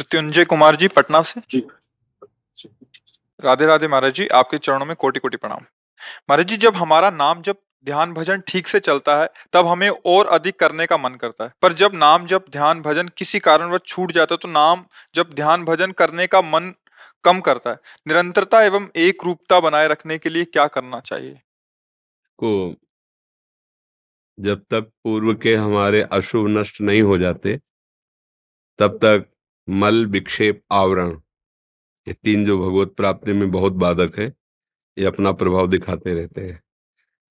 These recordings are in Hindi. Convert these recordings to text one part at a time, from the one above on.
मृत्युंजय कुमार जी पटना से। जी। राधे राधे महाराज जी, आपके चरणों में कोटि कोटि प्रणाम। महाराज जी, जब हमारा नाम जब ध्यान भजन ठीक से चलता है तब हमें और अधिक करने का मन करता है, पर जब नाम जब ध्यान भजन किसी कारणवश छूट जाता है तो नाम जब ध्यान भजन करने का मन कम करता है। निरंतरता एवं एक रूपता बनाए रखने के लिए क्या करना चाहिए? को जब तक पूर्व के हमारे अशुभ नष्ट नहीं हो जाते तब तक मल विक्षेप आवरण, ये तीन जो भगवत प्राप्ति में बहुत बाधक है, ये अपना प्रभाव दिखाते रहते हैं।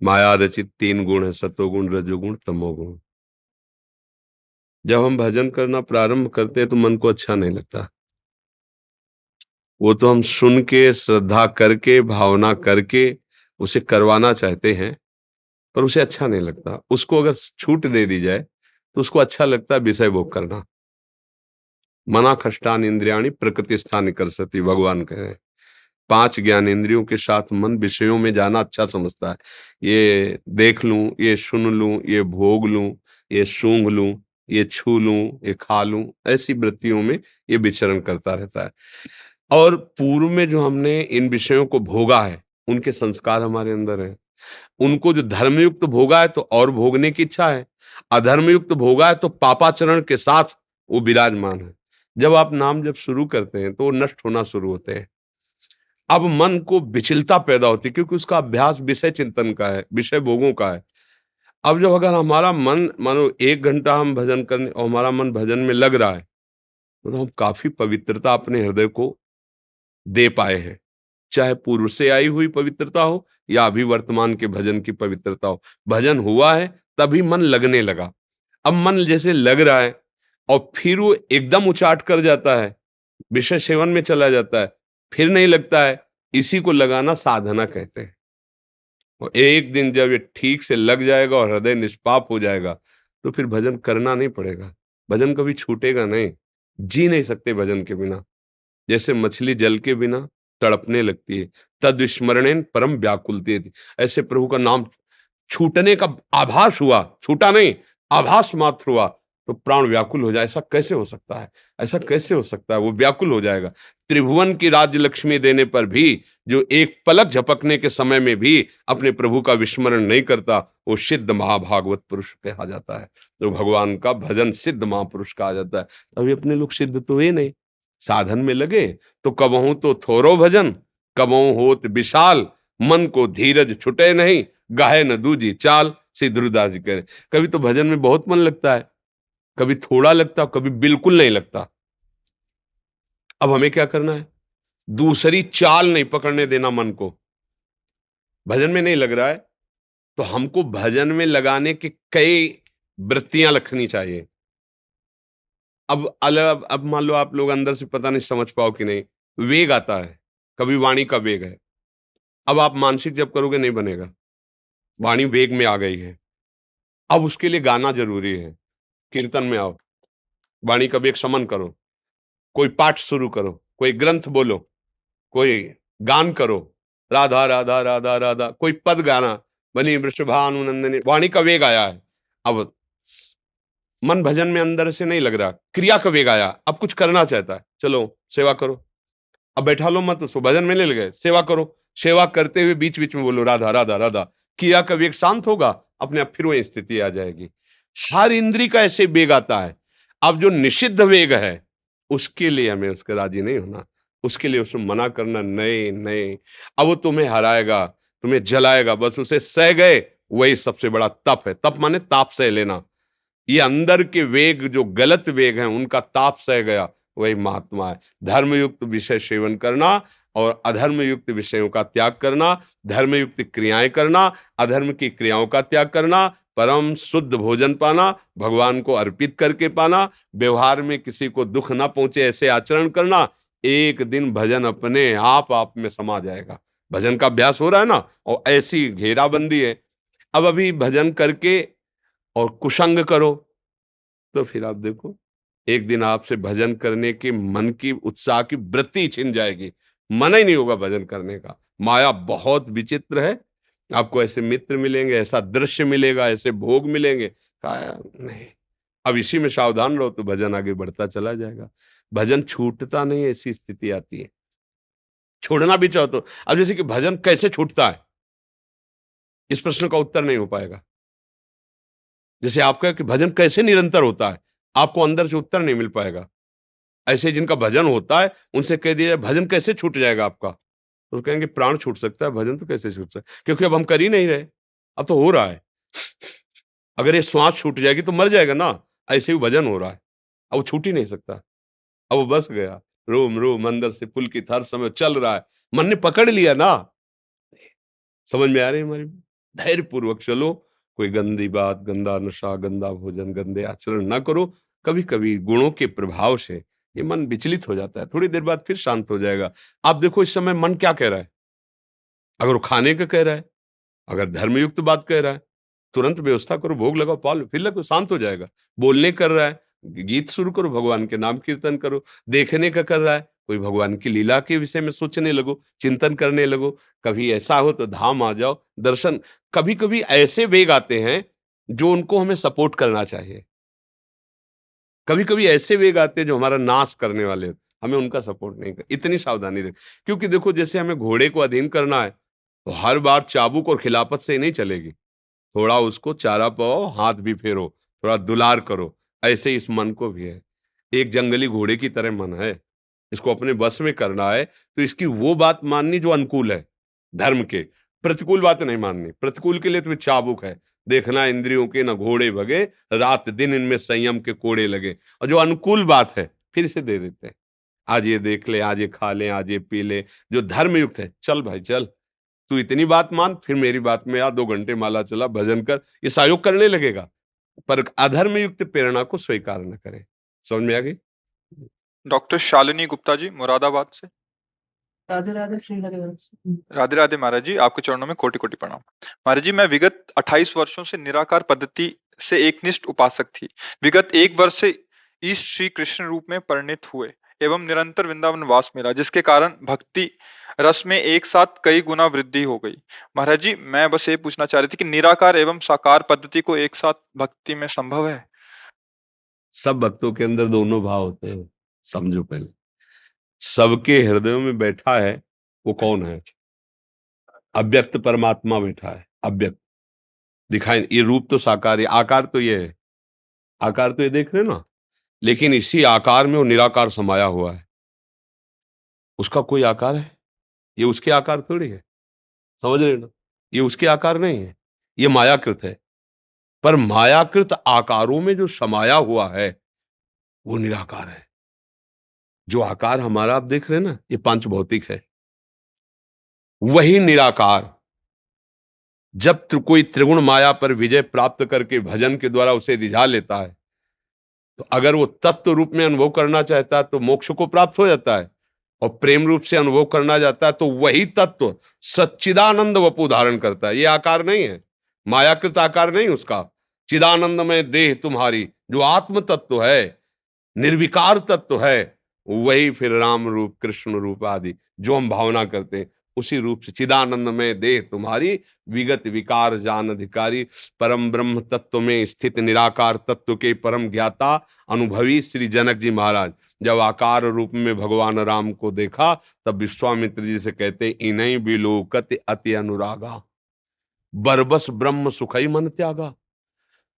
माया रचित तीन गुण है, सतोगुण रजोगुण तमोगुण। जब हम भजन करना प्रारंभ करते हैं तो मन को अच्छा नहीं लगता। वो तो हम सुन के श्रद्धा करके भावना करके उसे करवाना चाहते हैं, पर उसे अच्छा नहीं लगता। उसको अगर छूट दे दी जाए तो उसको अच्छा लगता है विषय भोग करना। मना खष्टान इंद्रियाणी प्रकृति स्थान कर सती, भगवान कहे। पांच ज्ञान इंद्रियों के साथ मन विषयों में जाना अच्छा समझता है। ये देख लूं, ये सुन लूं, ये भोग लूं, ये सूंघ लूं, ये छू लूं, ये खा लूं, ऐसी वृत्तियों में ये विचरण करता रहता है। और पूर्व में जो हमने इन विषयों को भोगा है, उनके संस्कार हमारे अंदर है। उनको जो धर्मयुक्त भोगा है तो और भोगने की इच्छा है, अधर्मयुक्त भोगा है तो पापाचरण के साथ वो विराजमान है। जब आप नाम जब शुरू करते हैं तो वो नष्ट होना शुरू होते हैं। अब मन को विचलता पैदा होती है क्योंकि उसका अभ्यास विषय चिंतन का है, विषय भोगों का है। अब जब अगर हमारा मन मानो 1 घंटा हम भजन करने और हमारा मन भजन में लग रहा है तो हम काफी पवित्रता अपने हृदय को दे पाए हैं। चाहे पूर्व से आई हुई पवित्रता हो या अभी वर्तमान के भजन की पवित्रता हो, भजन हुआ है तभी मन लगने लगा। अब मन जैसे लग रहा है और फिर वो एकदम उचाट कर जाता है, विषय सेवन में चला जाता है, फिर नहीं लगता है। इसी को लगाना साधना कहते हैं। और एक दिन जब ये ठीक से लग जाएगा और हृदय निष्पाप हो जाएगा तो फिर भजन करना नहीं पड़ेगा। भजन कभी छूटेगा नहीं। जी नहीं सकते भजन के बिना। जैसे मछली जल के बिना तड़पने लगती है, तद विस्मरणेन परम व्याकुलते थी। ऐसे प्रभु का नाम छूटने का आभास हुआ, छूटा नहीं, आभास मात्र हुआ तो प्राण व्याकुल हो जाए। ऐसा कैसे हो सकता है? ऐसा कैसे हो सकता है? वो व्याकुल हो जाएगा। त्रिभुवन की राज्य लक्ष्मी देने पर भी जो एक पलक झपकने के समय में भी अपने प्रभु का विस्मरण नहीं करता, वो सिद्ध महाभागवत पुरुष कहा जाता है। जो भगवान का भजन सिद्ध महापुरुष कहा जाता है। अभी अपने लोग सिद्ध तो हुए नहीं, साधन में लगे तो कबहू तो थोरो भजन, कबहू होत विशाल, मन को धीरज छुटे नहीं, गाहे न दूजी चाल। श्री ध्रुवदास जी कह रहे। कभी तो भजन में बहुत मन लगता है, कभी थोड़ा लगता, कभी बिल्कुल नहीं लगता। अब हमें क्या करना है? दूसरी चाल नहीं पकड़ने देना मन को। भजन में नहीं लग रहा है तो हमको भजन में लगाने की कई वृत्तियां रखनी चाहिए। अब मान लो आप लोग अंदर से पता नहीं समझ पाओ कि नहीं, वेग आता है, कभी वाणी का वेग है। अब आप मानसिक जब करोगे नहीं बनेगा, वाणी वेग में आ गई है। अब उसके लिए गाना जरूरी है। कीर्तन में आओ, वाणी का वेग समन करो, कोई पाठ शुरू करो, कोई ग्रंथ बोलो, कोई गान करो, राधा राधा राधा राधा, कोई पद गाना, बनी वृषभानुनंदनी, वाणी का वेग आया है। अब मन भजन में अंदर से नहीं लग रहा, क्रिया का वेग आया, अब कुछ करना चाहता है, चलो सेवा करो। अब बैठा लो मत उसको, भजन में नहीं लगे, सेवा करो। सेवा करते हुए बीच बीच में बोलो राधा राधा राधा, क्रिया का वेग शांत होगा, अपने आप फिर वो स्थिति आ जाएगी। हर इंद्री का ऐसे वेग आता है। अब जो निषिद्ध वेग है उसके लिए हमें उसका राजी नहीं होना, उसके लिए उसको मना करना, नहीं नहीं। अब वो तुम्हें हराएगा, तुम्हें जलाएगा, बस उसे सह गए, वही सबसे बड़ा तप है। तप माने ताप सह लेना। ये अंदर के वेग जो गलत वेग हैं उनका ताप सह गया, वही महात्मा है। धर्मयुक्त विषय सेवन करना और अधर्म युक्त विषयों का त्याग करना, धर्मयुक्त क्रियाएं करना, अधर्म की क्रियाओं का त्याग करना, परम शुद्ध भोजन पाना, भगवान को अर्पित करके पाना, व्यवहार में किसी को दुख ना पहुंचे ऐसे आचरण करना। एक दिन भजन अपने आप में समा जाएगा। भजन का अभ्यास हो रहा है ना, और ऐसी घेराबंदी है। अब अभी भजन करके और कुसंग करो तो फिर आप देखो, एक दिन आपसे भजन करने के मन की उत्साह की वृत्ति छिन जाएगी, मन ही नहीं होगा भजन करने का। माया बहुत विचित्र है। आपको ऐसे मित्र मिलेंगे, ऐसा दृश्य मिलेगा, ऐसे भोग मिलेंगे, कहा नहीं। अब इसी में सावधान रहो तो भजन आगे बढ़ता चला जाएगा। भजन छूटता नहीं, ऐसी स्थिति आती है। छोड़ना भी चाहो तो, अब जैसे कि भजन कैसे छूटता है, इस प्रश्न का उत्तर नहीं हो पाएगा। जैसे आप कहे कि भजन कैसे निरंतर होता है, आपको अंदर से उत्तर नहीं मिल पाएगा। ऐसे जिनका भजन होता है, उनसे कह दिया भजन कैसे छूट जाएगा आपका, तो कहेंगे प्राण छूट सकता है, भजन तो कैसे छूट सकता है, क्योंकि अब हम कर ही नहीं रहे, अब तो हो रहा है। अगर ये श्वास छूट जाएगी तो मर जाएगा ना, ऐसे ही भजन हो रहा है, अब वो छूट ही नहीं सकता। अब वो बस गया, रोम रोम अंदर से पुलकित, हर समय चल रहा है, मन ने पकड़ लिया ना। समझ में आ रही है हमारी? धैर्य पूर्वक चलो, कोई गंदी बात, गंदा नशा, गंदा भोजन, गंदे आचरण ना करो। कभी कभी गुणों के प्रभाव से ये मन विचलित हो जाता है, थोड़ी देर बाद फिर शांत हो जाएगा। आप देखो इस समय मन क्या कह रहा है, अगर वो खाने का कह रहा है, अगर धर्मयुक्त बात कह रहा है, तुरंत व्यवस्था करो, भोग लगाओ, पालो, फिर लगो, शांत हो जाएगा। बोलने कर रहा है, गीत शुरू करो, भगवान के नाम कीर्तन करो। देखने का कर रहा है, कोई भगवान की लीला के विषय में सोचने लगो, चिंतन करने लगो। कभी ऐसा हो तो धाम आ जाओ, दर्शन। कभी कभी ऐसे वेग आते हैं जो उनको हमें सपोर्ट करना चाहिए, कभी कभी ऐसे वेग आते हैं जो हमारा नाश करने वाले होते, हमें उनका सपोर्ट नहीं कर, इतनी सावधानी रखें। क्योंकि देखो जैसे हमें घोड़े को अधीन करना है, तो हर बार चाबुक और खिलाफत से ही नहीं चलेगी। थोड़ा उसको चारा पाओ, हाथ भी फेरो, थोड़ा दुलार करो। ऐसे ही इस मन को भी है, एक जंगली घोड़े की तरह मन है, इसको अपने बस में करना है, तो इसकी वो बात माननी जो अनुकूल है धर्म के, प्रतिकूल बात नहीं माननी। प्रतिकूल के लिए तुम्हें चाबुक है, देखना इंद्रियों के न घोड़े भगे, रात दिन इनमें संयम के कोड़े लगे। और जो अनुकूल बात है फिर से दे देते हैं, आज ये देख ले, आज ये खा ले, आज ये पी ले। जो धर्म युक्त है, चल भाई चल, तू इतनी बात मान, फिर मेरी बात में आ, 2 घंटे माला चला, भजन कर, ये सहयोग करने लगेगा। पर अधर्म युक्त प्रेरणा को स्वीकार न करे। समझ में आ गई? डॉक्टर शालिनी गुप्ता जी, मुरादाबाद से। राधे राधे श्री हरिवंश। राधे राधे महाराज जी, आपके चरणों में कोटि कोटि प्रणाम। महाराज जी, मैं विगत 28 वर्षों से निराकार पद्धति से एकनिष्ठ उपासक थी। विगत 1 वर्ष से ईश श्री कृष्ण रूप में परिणित हुए एवं निरंतर वृंदावन वास मिला, जिसके कारण भक्ति रस में एक साथ कई गुना वृद्धि हो गई। महाराज जी, मैं बस ये पूछना चाह रही थी कि निराकार एवं साकार पद्धति को एक साथ भक्ति में संभव है? सब भक्तों के अंदर दोनों भाव होते हैं, समझो पहले। सबके हृदयों में बैठा है, वो कौन है? अव्यक्त परमात्मा बैठा है, अव्यक्त दिखाई। ये रूप तो साकार है, आकार तो ये है, आकार तो ये देख रहे हो ना, लेकिन इसी आकार में वो निराकार समाया हुआ है। उसका कोई आकार है? ये उसके आकार थोड़ी है, समझ रहे हो ना? ये उसके आकार नहीं है, ये मायाकृत है। पर मायाकृत आकारों में जो समाया हुआ है वो निराकार है। जो आकार हमारा आप देख रहे हैं ना, ये पांच भौतिक है, वही निराकार जब कोई त्रिगुण माया पर विजय प्राप्त करके भजन के द्वारा उसे रिझा लेता है, तो अगर वो तत्व रूप में अनुभव करना चाहता है तो मोक्ष को प्राप्त हो जाता है, और प्रेम रूप से अनुभव करना जाता है तो वही तत्व सच्चिदानंद वपु धारण करता है। ये आकार नहीं है, मायाकृत आकार नहीं उसका। चिदानंद में देह तुम्हारी, जो आत्म तत्व है, निर्विकार तत्व है, वही फिर राम रूप, कृष्ण रूप आदि जो हम भावना करते हैं, उसी रूप से चिदानंद में देह तुम्हारी, विगत विकार जान अधिकारी, परम ब्रह्म तत्व में स्थित निराकार तत्व के परम ज्ञाता अनुभवी श्री जनक जी महाराज जब आकार रूप में भगवान राम को देखा, तब विश्वामित्र जी से कहते, इन्हीं बिलोकत अति अनुरागा, बरबस ब्रह्म सुखई मन त्यागा।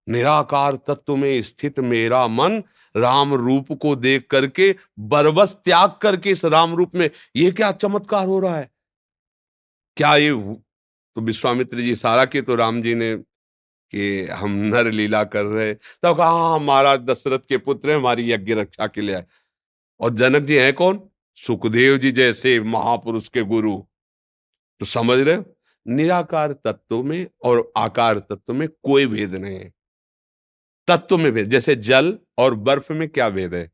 निराकार तत्व में स्थित मेरा मन राम रूप को देख करके बरबस त्याग करके इस राम रूप में, ये क्या चमत्कार हो रहा है, क्या ये? तो विश्वामित्र जी इशारा किए तो राम जी ने कि हम नर लीला कर रहे, तब कहा हाँ महाराज दशरथ के पुत्र हैं, हमारी यज्ञ रक्षा के लिए आए। और जनक जी हैं कौन? सुखदेव जी जैसे महापुरुष के गुरु। तो समझ रहे हो, निराकार तत्व में और आकार तत्व में कोई भेद नहीं है। तत्व में भेद, जैसे जल और बर्फ में क्या भेद है?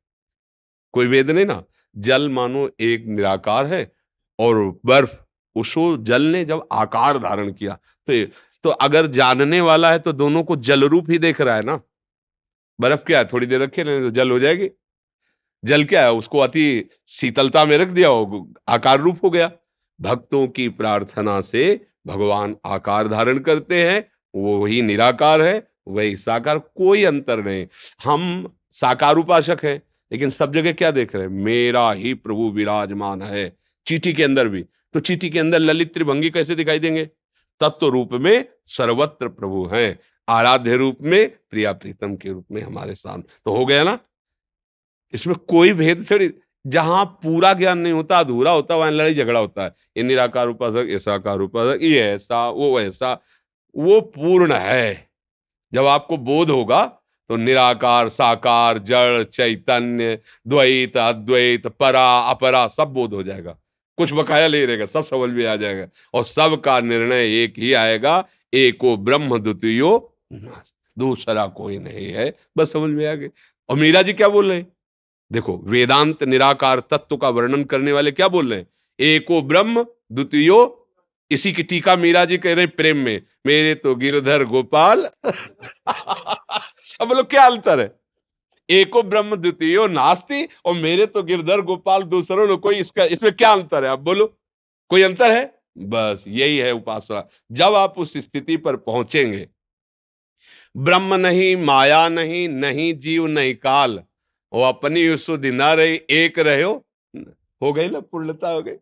कोई भेद नहीं ना। जल मानो एक निराकार है, और बर्फ, उसको जल ने जब आकार धारण किया तो अगर जानने वाला है तो दोनों को जल रूप ही देख रहा है ना। बर्फ क्या है, थोड़ी देर रखे रहने तो जल हो जाएगी। जल क्या है, उसको अति शीतलता में रख दिया, हो आकार रूप हो गया। भक्तों की प्रार्थना से भगवान आकार धारण करते हैं, वो वही निराकार है, वही साकार, कोई अंतर नहीं। हम साकार उपासक हैं, लेकिन सब जगह क्या देख रहे हैं? मेरा ही प्रभु विराजमान है। चींटी के अंदर भी, तो चींटी के अंदर ललित त्रिभंगी कैसे दिखाई देंगे? तत्व रूप में सर्वत्र प्रभु हैं, आराध्य रूप में प्रिया प्रीतम के रूप में हमारे सामने। तो हो गया ना, इसमें कोई भेद थोड़ी। जहां पूरा ज्ञान नहीं होता, अधूरा होता, वहां लड़ाई झगड़ा होता है। ये निराकार उपासक, ये साकार उपासक, ये ऐसा वो ऐसा। वो पूर्ण है। जब आपको बोध होगा तो निराकार साकार जड़ चैतन्य द्वैत अद्वैत परा अपरा सब बोध हो जाएगा। कुछ बकाया नहीं रहेगा, सब समझ में आ जाएगा। और सबका निर्णय एक ही आएगा, एको ब्रह्म द्वितीयो नास्ति, दूसरा कोई नहीं है। बस समझ में आ गए। और मीरा जी क्या बोल रहे हैं? देखो, वेदांत निराकार तत्व का वर्णन करने वाले क्या बोल रहे हैं? एको ब्रह्म द्वितीयो। इसी की टीका मीरा जी कह रहे हैं प्रेम में, मेरे तो गिरधर गोपाल। अब बोलो क्या अंतर है? एको ब्रह्म द्वितीयो नास्ति और मेरे तो गिरधर गोपाल दूसरों ने कोई, इसका इसमें क्या अंतर है? आप बोलो, कोई अंतर है? बस यही है उपासना। जब आप उस स्थिति पर पहुंचेंगे, ब्रह्म नहीं, माया नहीं, नहीं जीव नहीं काल, वो अपनी सुधि न रही, एक रहो, हो गई ना, पूर्णता हो गई।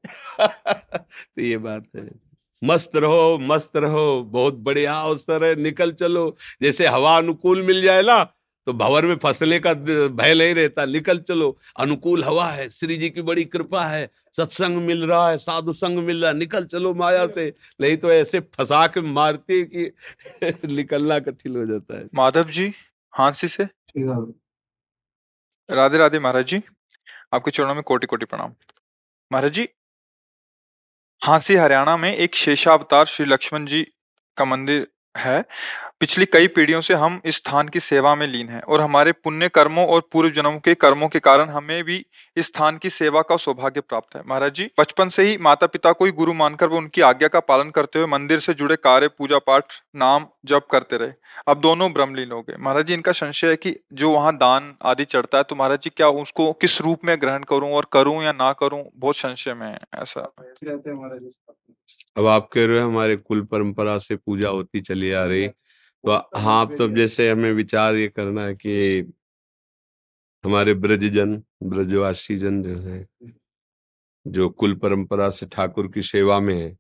तो ये बात है। मस्त रहो, मस्त रहो, बहुत बढ़िया अवसर है, निकल चलो। जैसे हवा अनुकूल मिल जाए ना, तो भंवर में फंसने का भय नहीं रहता। निकल चलो, अनुकूल हवा है, श्री जी की बड़ी कृपा है, सत्संग मिल रहा है, साधु संग मिल रहा है, निकल चलो माया से। नहीं तो ऐसे फंसा के मारती है कि निकलना कठिन हो जाता है। माधव जी हांसी से। ठीक है। राधे राधे महाराज जी, आपके चरणों में कोटि कोटि प्रणाम। महाराज जी, हांसी हरियाणा में एक शेषावतार श्री लक्ष्मण जी का मंदिर है। पिछली कई पीढ़ियों से हम इस स्थान की सेवा में लीन हैं और हमारे पुण्य कर्मों और पूर्व जन्मों के कर्मों के कारण हमें भी इस स्थान की सेवा का सौभाग्य प्राप्त है। महाराज जी, बचपन से ही माता पिता को ही गुरु मानकर वो उनकी आज्ञा का पालन करते हुए मंदिर से जुड़े कार्य पूजा पाठ नाम जप करते रहे। अब दोनों ब्रह्मलीन हो गए। महाराज जी, इनका संशय है कि जो वहाँ दान आदि चढ़ता है, तो महाराज जी क्या उसको किस रूप में ग्रहण करूं और करूं या ना करूं, बहुत संशय में है ऐसा। ऐसे रहते हैं हमारे जिस- अब आप कह रहे हो हमारे कुल परंपरा से पूजा होती चली आ रही, तो हाँ, तो जैसे हमें विचार ये करना है कि हमारे ब्रजजन, ब्रजवासी जन जो है, जो कुल परंपरा से ठाकुर की सेवा में है,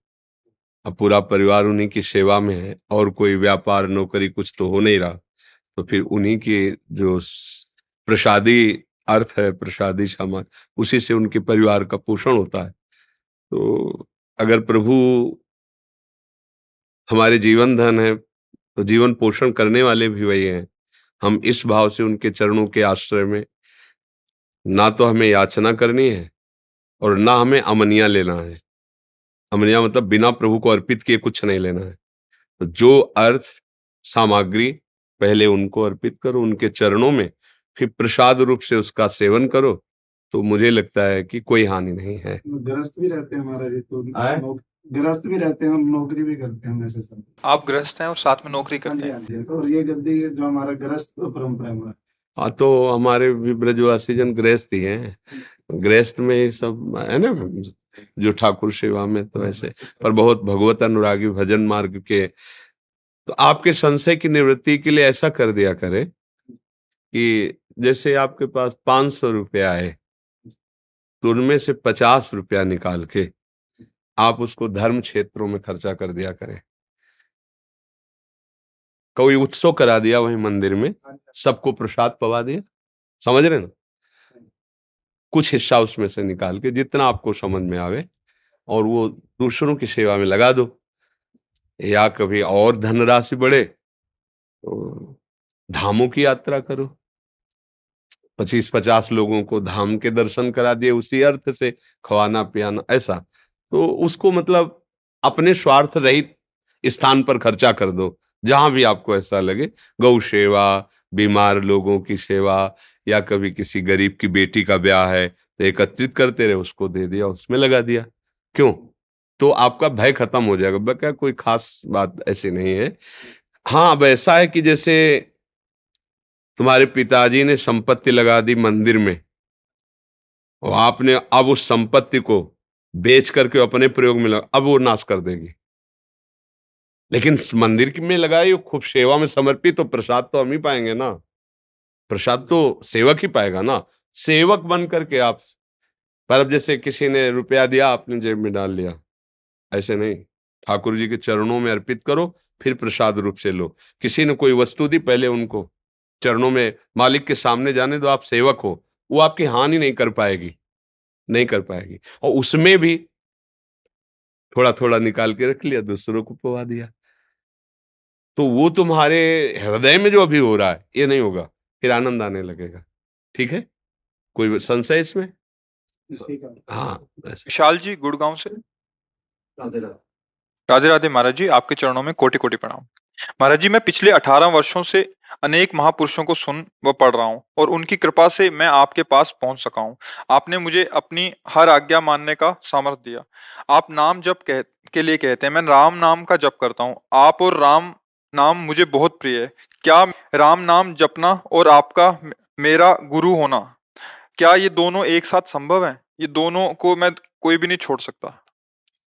अब पूरा परिवार उन्हीं की सेवा में है और कोई व्यापार नौकरी कुछ तो हो नहीं रहा, तो फिर उन्हीं की जो प्रसादी अर्थ है, प्रसादी सामान, उसी से उनके परिवार का पोषण होता है। तो अगर प्रभु हमारे जीवन धन है, तो जीवन पोषण करने वाले भी वही हैं। हम इस भाव से उनके चरणों के आश्रय में, ना तो हमें याचना करनी है और ना हमें अमनिया लेना है। अमनिया मतलब बिना प्रभु को अर्पित किए कुछ नहीं लेना है। तो जो अर्थ सामग्री पहले उनको अर्पित करो, उनके चरणों में, फिर प्रसाद रूप से उसका सेवन करो, तो मुझे लगता है कि कोई हानि नहीं है। गृहस्थ भी रहते हैं हमारे जी, तो आए? गृहस्थ भी रहते हैं और नौकरी भी करते हैं वैसे सब। आप गृहस्थ हैं और साथ में नौकरी हाँ करते जी, हैं। हाँ जी। तो ये गद्दी जो हमारा गृहस्थ परंपरा है हमारा। हाँ, तो हमारे भी ब्रजवासी जन गृहस्थ ही हैं। गृहस्थ में ही सब है ना, जो ठाकुर सेवा में तो ऐसे, पर बहुत भगवत अनुरागी भजन मार्ग के। तो आपके संशय की निवृत्ति के लिए ऐसा कर दिया करें कि जैसे आपके पास 500 रुपया है, तो उनमें से 50 रुपया निकाल के आप उसको धर्म क्षेत्रों में खर्चा कर दिया करें। कोई उत्सव करा दिया वहीं मंदिर में, सबको प्रसाद पवा दिया, समझ रहे ना? कुछ हिस्सा उसमें से निकाल के जितना आपको समझ में आवे, और वो दूसरों की सेवा में लगा दो। या कभी और धनराशि बढ़े तो धामों की यात्रा करो, 25-50 लोगों को धाम के दर्शन करा दिए, उसी अर्थ से खवाना पियाना ऐसा। तो उसको मतलब अपने स्वार्थ रहित स्थान पर खर्चा कर दो, जहां भी आपको ऐसा लगे। गौ सेवा, बीमार लोगों की सेवा, या कभी किसी गरीब की बेटी का ब्याह है तो एकत्रित करते रहे, उसको दे दिया, उसमें लगा दिया। क्यों? तो आपका भय खत्म हो जाएगा। बल्कि कोई खास बात ऐसी नहीं है। हाँ, अब ऐसा है कि जैसे तुम्हारे पिताजी ने संपत्ति लगा दी मंदिर में, और आपने अब उस संपत्ति को बेच करके अपने प्रयोग में लगा, अब वो नाश कर देगी। लेकिन मंदिर में लगाई, खूब सेवा में समर्पित, तो प्रसाद तो हम ही पाएंगे ना, प्रसाद तो सेवक ही पाएगा ना। सेवक बन करके आप। पर अब जैसे किसी ने रुपया दिया, आपने जेब में डाल लिया, ऐसे नहीं। ठाकुर जी के चरणों में अर्पित करो, फिर प्रसाद रूप से लो। किसी ने कोई वस्तु दी, पहले उनको चरणों में, मालिक के सामने जाने दो। आप सेवक हो, वो आपकी हानि नहीं कर पाएगी, नहीं कर पाएगी। और उसमें भी थोड़ा थोड़ा निकाल के रख लिया, दूसरों को पवा दिया, तो वो तुम्हारे हृदय में जो अभी हो रहा है, ये नहीं होगा, फिर आनंद आने लगेगा। ठीक है, कोई संशय इसमें? ठीक है। हाँ, ऐसे। विशाल जी गुड़गांव से। राधे राधे। राधे राधे महाराज जी, आपके चरणों में कोटि कोटि प्रणाम। महाराज जी, मैं पिछले 18 वर्षों से अनेक महापुरुषों को सुन व पढ़ रहा हूँ और उनकी कृपा से मैं आपके पास पहुंच सका हूँ। आपने मुझे अपनी हर आज्ञा मानने का सामर्थ्य दिया। आप नाम जप के लिए कहते हैं, मैं राम नाम का जप करता हूँ। आप और राम नाम मुझे बहुत प्रिय है। क्या राम नाम जपना और आपका मेरा गुरु होना, क्या ये दोनों एक साथ संभव है? ये दोनों को मैं कोई भी नहीं छोड़ सकता।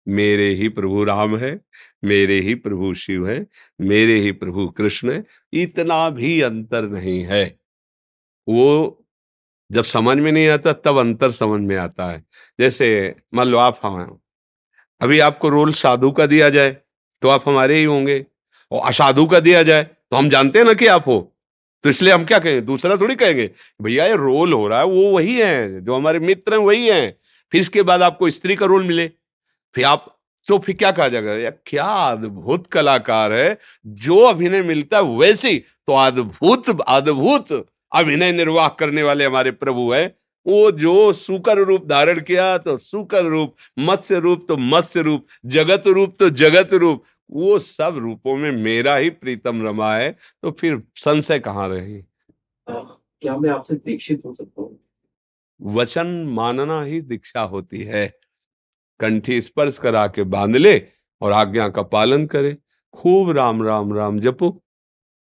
मेरे ही प्रभु राम है, मेरे ही प्रभु शिव है, मेरे ही प्रभु कृष्ण है, इतना भी अंतर नहीं है। वो जब समझ में नहीं आता तब अंतर समझ में आता है। जैसे मान लो आप हम, अभी आपको रोल साधु का दिया जाए तो आप हमारे ही होंगे, और असाधु का दिया जाए तो हम जानते हैं ना कि आप हो, तो इसलिए हम क्या कहेंगे, दूसरा थोड़ी कहेंगे। भैया ये रोल हो रहा है, वो वही है जो हमारे मित्र हैं, वही हैं। फिर इसके बाद आपको स्त्री का रोल मिले, फिर आप, तो फिर क्या कहा जाएगा, यार क्या अद्भुत कलाकार है, जो अभिनय मिलता है वैसे, तो अद्भुत अद्भुत अभिनय निर्वाह करने वाले हमारे प्रभु है। वो जो सूकर रूप धारण किया तो सूकर रूप, मत्स्य रूप तो मत्स्य रूप, जगत रूप तो जगत रूप, वो सब रूपों में मेरा ही प्रीतम रमा है। तो फिर संशय कहाँ रही? क्या मैं आपसे दीक्षित हो सकता हूँ? वचन मानना ही दीक्षा होती है। कंठी स्पर्श करा के बांध ले और आज्ञा का पालन करे। खूब राम राम राम जपो,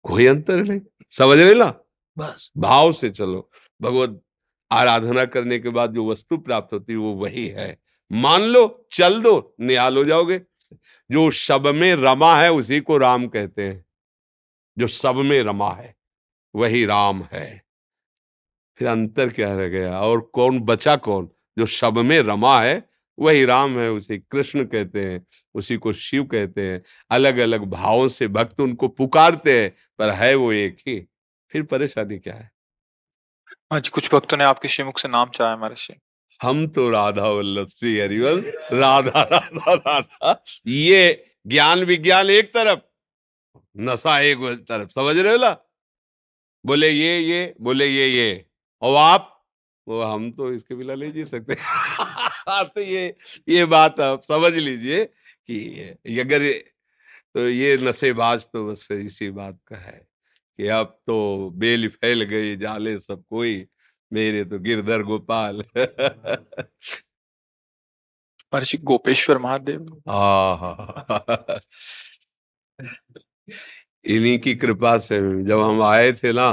कोई अंतर नहीं। समझ रहे ना? बस भाव से चलो। भगवत आराधना करने के बाद जो वस्तु प्राप्त होती है वो वही है। मान लो, चल दो, निहाल हो जाओगे। जो सब में रमा है उसी को राम कहते हैं। जो सब में रमा है वही राम है। फिर अंतर क्या रह गया? और कौन बचा? कौन? जो सब में रमा है वही राम है, उसे कृष्ण कहते हैं, उसी को शिव कहते हैं। अलग अलग भावों से भक्त उनको पुकारते हैं, पर है वो एक ही। फिर परेशानी क्या है? हाँ जी, कुछ भक्तों ने आपके श्रीमुख से नाम चाहा है महाराज जी। हम तो राधा वल्लभ श्री हरिवंश, राधा राधा राधा। ये ज्ञान विज्ञान एक तरफ, नशा एक तरफ। समझ रहे हो ना? बोले ये बोले ये, और आप, वो हम तो इसके बिना नहीं जी सकते। तो ये बात आप समझ लीजिए कि अगर तो ये नशेबाज तो बस फिर इसी बात का है कि अब तो बेल फैल गई, जाले सब कोई, मेरे तो गिरधर गोपाल। महर्षि गोपेश्वर महादेव। आहा। इन्हीं की कृपा से जब हम आए थे ना,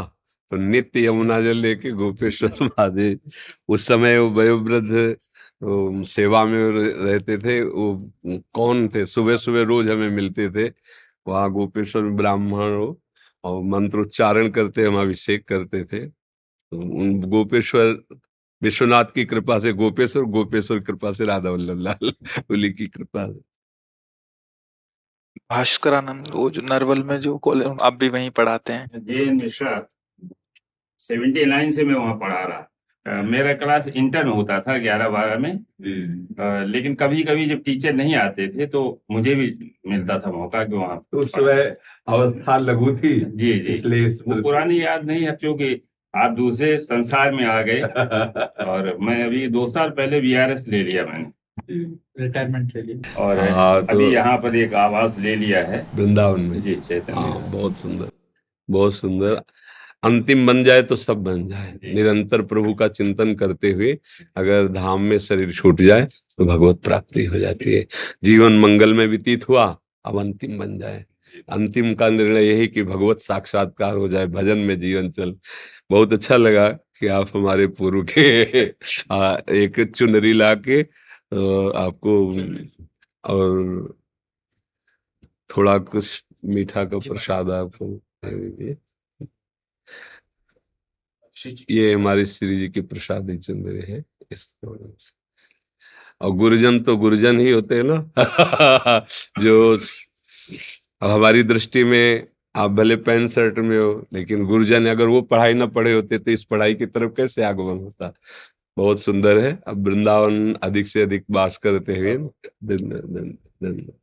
तो नित्य यमुना जल लेके गोपेश्वर महादेव, उस समय वो वयोवृद्ध वो सेवा में रहते थे। वो कौन थे, सुबह सुबह रोज हमें मिलते थे वहाँ गोपेश्वर में। ब्राह्मण हो और मंत्रोच्चारण करते, हम अभिषेक करते थे। तो उन गोपेश्वर विश्वनाथ की कृपा से गोपेश्वर, गोपेश्वर कृपा से राधा वल्लभ लाल, उन्हीं की कृपा से। भास्करानंद, वो जो नरवल में जो कॉलेज, आप भी वहीं पढ़ाते हैं। जे मिश्रा 79 से मैं वहाँ पढ़ा रहा। मेरा क्लास इंटर में होता था 11-12 में। लेकिन कभी कभी जब टीचर नहीं आते थे तो मुझे भी मिलता था मौका कि वहाँ उस समय अवस्था लघु थी, जी जी, इसलिए वो पुरानी याद नहीं है, क्योंकि आप दूसरे संसार में आ गए। और मैं अभी 2 साल पहले VRS ले लिया, मैंने रिटायरमेंट ले लिया। और हाँ, तो अभी यहाँ पर एक आवास ले लिया है वृंदावन में। जी, चैतन्य। हाँ, बहुत सुंदर, बहुत सुंदर। अंतिम बन जाए तो सब बन जाए। निरंतर प्रभु का चिंतन करते हुए अगर धाम में शरीर छूट जाए तो भगवत प्राप्ति हो जाती है। जीवन मंगल में व्यतीत हुआ, अब अंतिम बन जाए। अंतिम का निर्णय यही कि भगवत साक्षात्कार हो जाए, भजन में जीवन चल। बहुत अच्छा लगा कि आप हमारे पूर्व के एक चुनरी ला के आपको और थोड़ा कुछ मीठा का प्रसाद आपको दे दीजिए। ये हमारे श्री जी के प्रसाद नीचे मेरे है इस वजह से। और गुरुजन तो गुरुजन ही होते हैं ना जो अब हमारी दृष्टि में आप भले पैंट शर्ट में हो, लेकिन गुरुजन अगर वो पढ़ाई ना पढ़े होते तो इस पढ़ाई की तरफ कैसे आगमन होता। बहुत सुंदर है। अब वृंदावन अधिक से अधिक वास करते हुए धन्यवाद।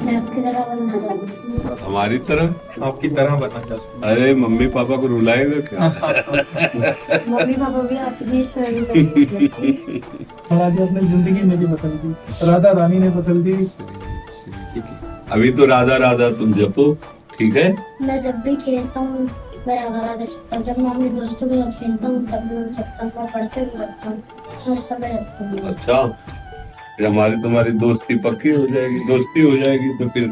मैं आपकी तरह बनना चाहती हूँ। हमारी तरह आपकी तरह बनना चाहता हूँ। अरे मम्मी पापा को रुलाएगा क्या? मम्मी पापा भी आपकी शैली में राजा अपनी जिंदगी में भी बदल दी, राधा रानी ने बदल दी। अभी तो राधा राधा तुम जपो, ठीक है? मैं जब भी खेलता हूँ मैं राधा राधा जपता हूँ। जब मैं अपने दोस्तों के साथ खेलता हूँ तब भी मैं जपता हूँ, मैं पढ़ते हुए जपता हूँ, हर समय जपता हूँ। अच्छा, फिर हमारी तुम्हारी दोस्ती पक्की हो जाएगी, दोस्ती हो जाएगी तो फिर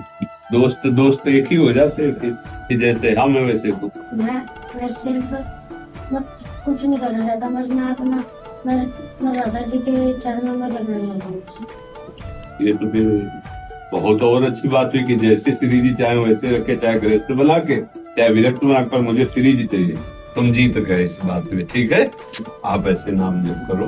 दोस्त दोस्त एक ही हो जाते हैं फिर, कि जैसे हम है वैसे तू। मैं सिर्फ मैं कुछ नहीं करना चाहता, बस मैं अपना मैं राधा जी के चरणों में करना चाहता हूँ। ये तो फिर बहुत और अच्छी बात हुई कि जैसे श्री जी चाहे वैसे रखे, चाहे गृहस्थ बना के चाहे विरक्त बना कर, मुझे श्री जी चाहिए। तुम जीत गए इस बात में, ठीक है। आप ऐसे नाम जप करो।